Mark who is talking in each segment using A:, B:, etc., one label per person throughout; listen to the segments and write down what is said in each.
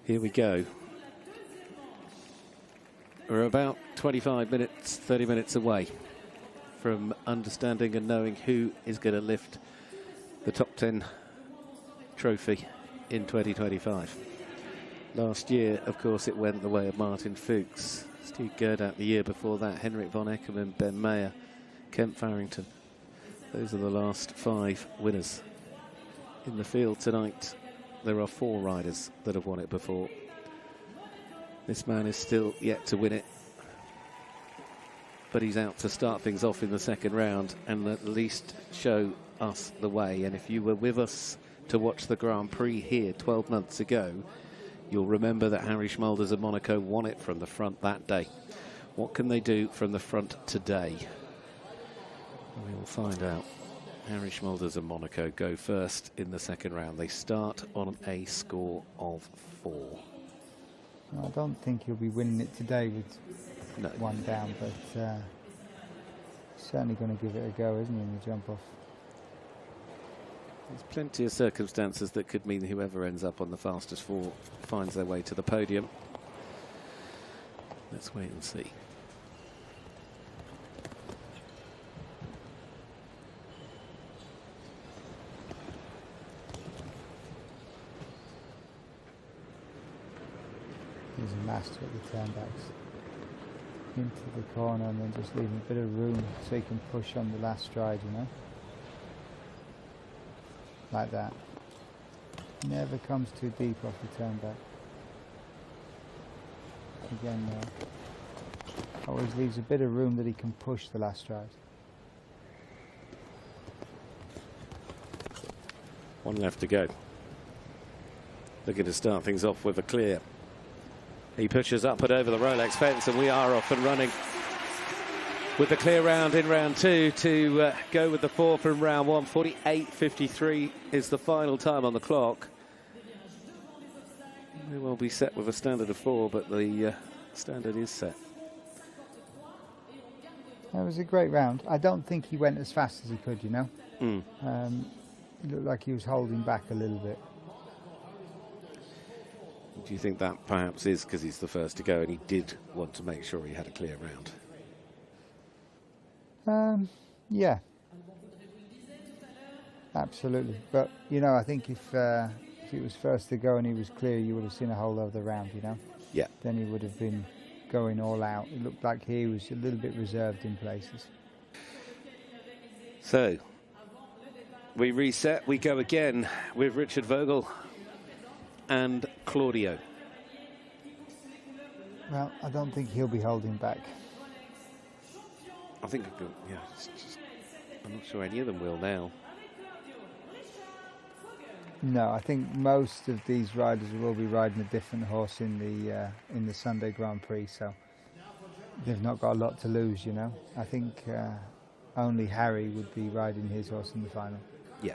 A: Here we go. We're about 25 minutes, 30 minutes away from understanding and knowing who is going to lift the top 10 trophy in 2025. Last year, of course, it went the way of Martin Fuchs, Steve Gerdat the year before that, Henrik von Eckermann, Ben Mayer, Kent Farrington. Those are the last 5 winners. In the field tonight, there are 4 riders that have won it before. This man is still yet to win it, but he's out to start things off in the second round and at least show us the way. And if you were with us to watch the Grand Prix here 12 months ago, you'll remember that Harry Schmolders of Monaco won it from the front that day. What can they do from the front today? We will find out. Harry Schmolders of Monaco go first in the second round. They start on a score of 4.
B: I don't think he'll be winning it today with 1 down, but certainly going to give it a go, isn't he, in the jump off?
A: There's plenty of circumstances that could mean whoever ends up on the fastest 4 finds their way to the podium. Let's wait and see.
B: He's a master at the turnbacks. Into the corner and then just leaving a bit of room so he can push on the last stride, you know? Like that. Never comes too deep off the turnback. Again, always leaves a bit of room that he can push the last stride.
A: 1 left to go. Looking to start things off with a clear. He pushes up and over the Rolex fence, and we are off and running with the clear round in round 2 to go with the 4 from round 1. 48.53 is the final time on the clock. They will be set with a standard of 4, but the standard is set.
B: That was a great round. I don't think he went as fast as he could, you know. It looked like he was holding back a little bit.
A: Do you think that perhaps is because he's the first to go and he did want to make sure he had a clear round?
B: Yeah. Absolutely. But, you know, I think if he was first to go and he was clear, you would have seen a whole other round, you know?
A: Yeah.
B: Then he would have been going all out. It looked like he was a little bit reserved in places.
A: So, we reset. We go again with Richard Vogel and Claudio.
B: Well, I don't think he'll be holding back.
A: I think, yeah, I'm not sure any of them will now.
B: No, I think most of these riders will be riding a different horse in the Sunday Grand Prix, so they've not got a lot to lose, you know. I think only Harry would be riding his horse in the final.
A: Yeah.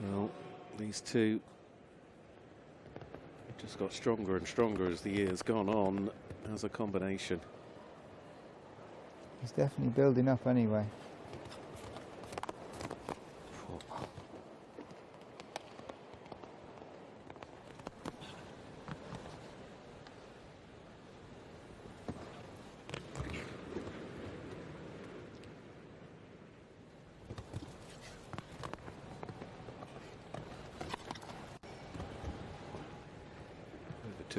A: Well, these two just got stronger and stronger as the year's gone on as a combination.
B: He's definitely building up anyway.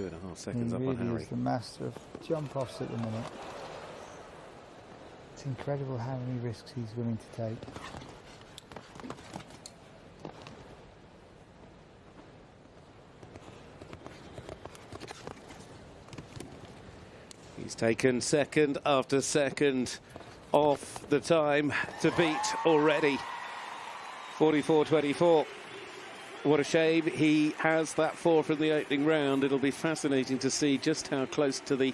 A: Over 2.5 seconds up
B: he
A: on
B: really
A: Harry.
B: is the master of jump-offs at the minute. It's incredible how many risks he's willing to take.
A: He's taken second after second off the time to beat already. 44.24. What a shame he has that 4 from the opening round. It'll be fascinating to see just how close to the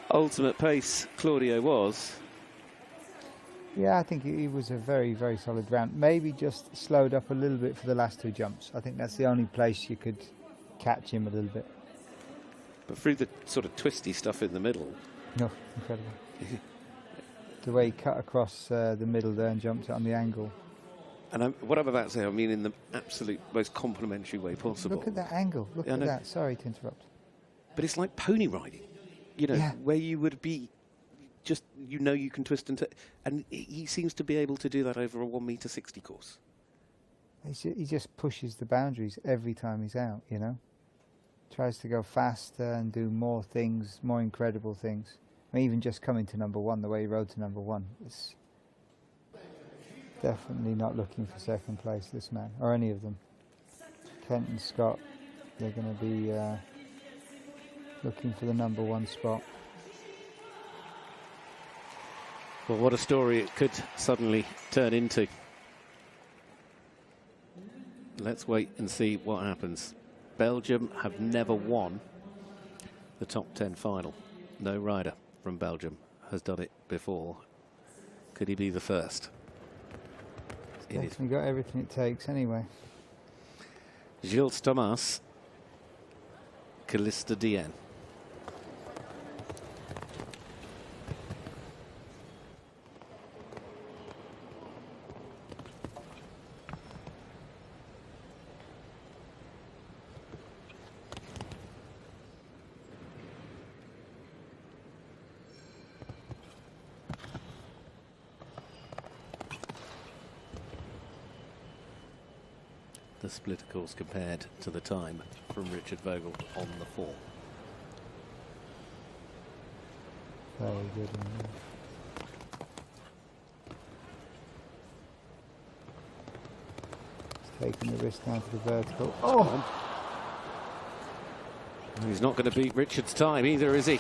A: ultimate pace Claudio was.
B: Yeah, I think he was a very, very solid round. Maybe just slowed up a little bit for the last 2 jumps. I think that's the only place you could catch him a little bit.
A: But through the sort of twisty stuff in the middle.
B: No, incredible. The way he cut across the middle there and jumped it on the angle.
A: And what I'm about to say, I mean in the absolute most complimentary way possible.
B: Look at that angle. Look at that. Sorry to interrupt.
A: But it's like pony riding, you know, where you would be just, you know, you can twist and turn. And he seems to be able to do that over a 1.60 m course.
B: He just pushes the boundaries every time he's out, you know. Tries to go faster and do more things, more incredible things. I mean, even just coming to #1, the way he rode to #1, it's definitely not looking for second place, this man, or any of them. Kent and Scott, they're going to be looking for the #1 spot.
A: Well, what a story it could suddenly turn into. Let's wait and see what happens. Belgium have never won the top 10 final. No rider from Belgium has done it before. Could he be the first?
B: He's got everything it takes anyway.
A: Gilles Thomas, Calista Dien. The split, of course, compared to the time from Richard Vogel on the 4.
B: Very good. He's taking the wrist down to the vertical. Oh!
A: He's not going to beat Richard's time either, is he?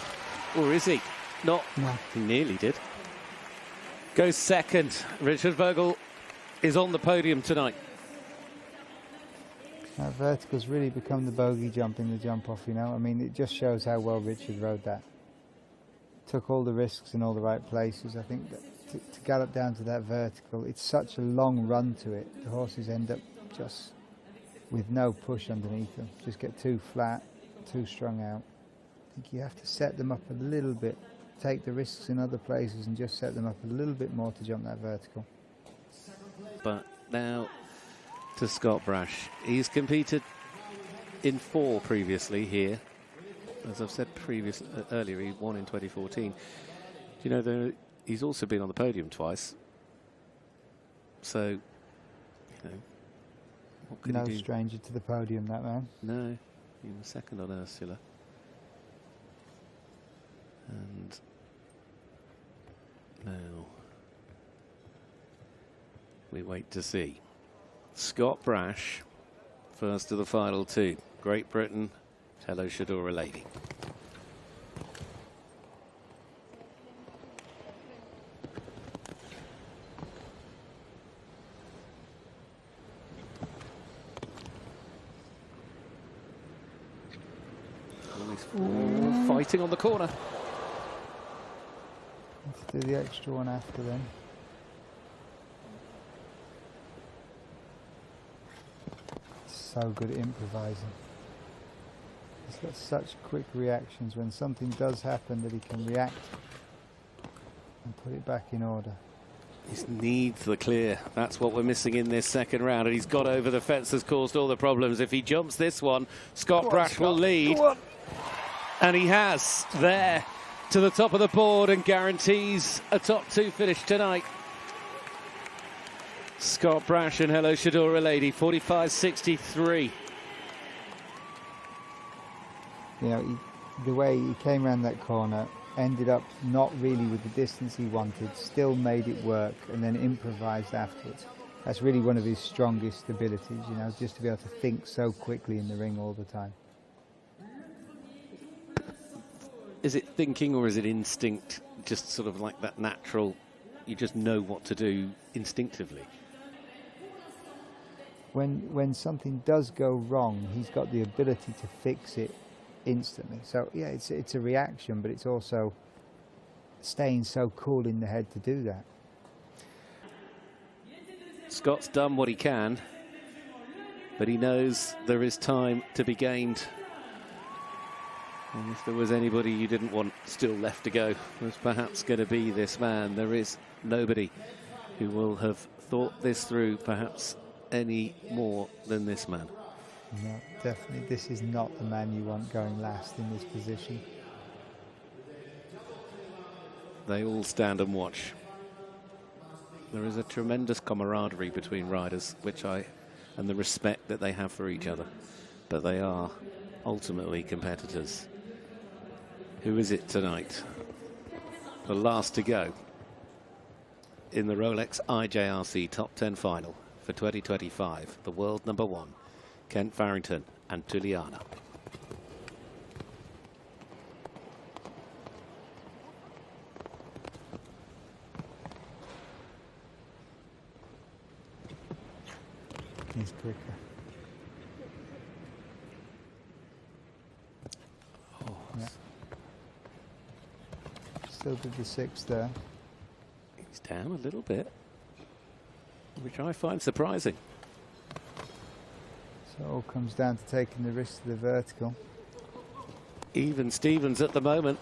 A: Or is he? Not.
B: No.
A: He nearly did. Goes second. Richard Vogel is on the podium tonight.
B: That vertical's really become the bogey jump in the jump off, you know. I mean, it just shows how well Richard rode that. Took all the risks in all the right places. I think that to gallop down to that vertical, it's such a long run to it. The horses end up just with no push underneath them. Just get too flat, too strung out. I think you have to set them up a little bit, take the risks in other places and just set them up a little bit more to jump that vertical.
A: But now to Scott Brash. He's competed in 4 previously here. As I've said earlier, he won in 2014. Do you know, he's also been on the podium twice. So, you know, what can he do?
B: No stranger to the podium, that man.
A: No, he was second on Ursula. And now we wait to see. Scott Brash, first of the final 2. Great Britain, Hello Shadora Lady. Ooh, fighting on the corner.
B: Let's do the extra one after then. So good at improvising. He's got such quick reactions when something does happen that he can react and put it back in order.
A: He needs the clear. That's what we're missing in this second round. And he's got over the fence, has caused all the problems. If he jumps this one, Scott Brash will lead. And he has there to the top of the board and guarantees a top 2 finish tonight. Scott Brash and Hello Shadora Lady, 45.63.
B: You know, the way he came around that corner, ended up not really with the distance he wanted, still made it work, and then improvised afterwards. That's really one of his strongest abilities, you know, just to be able to think so quickly in the ring all the time.
A: Is it thinking or is it instinct? Just sort of like that natural, you just know what to do instinctively?
B: When something does go wrong, he's got the ability to fix it instantly. So yeah, it's a reaction, but it's also staying so cool in the head to do that.
A: Scott's done what he can, but he knows there is time to be gained. And if there was anybody you didn't want still left to go, it was perhaps going to be this man. There is nobody who will have thought this through perhaps any more than this man.
B: No, definitely this is not the man you want going last in this position.
A: They all stand and watch. There is a tremendous camaraderie between riders, and the respect that they have for each other. But they are ultimately competitors. Who is it tonight? The last to go in the Rolex IJRC Top 10 final for 2025. The world number 1, Kent Farrington and Tuliana.
B: He's quicker.
A: Oh.
B: Yeah. Still did the 6 there.
A: He's down a little bit, which I find surprising.
B: So it all comes down to taking the risk to the vertical.
A: Even Stevens at the moment.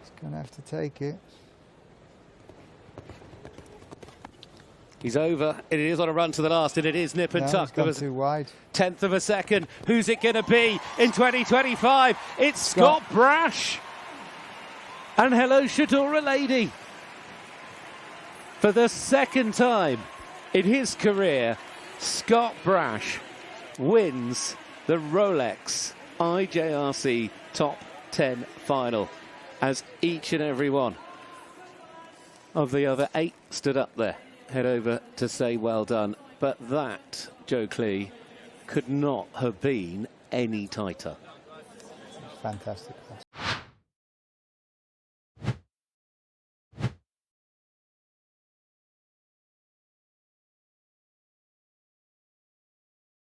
B: He's going to have to take it.
A: He's over. It is on a run to the last, and it is nip and tuck.
B: He's gone too wide.
A: 10th of a second. Who's it going to be in 2025? It's Scott Brash. And hello, Shadora Lady. For the second time in his career, Scott Brash wins the Rolex IJRC Top 10 final, as each and every one of the other 8 stood up there. Head over to say well done. But that, Joe Clee, could not have been any tighter.
B: Fantastic class.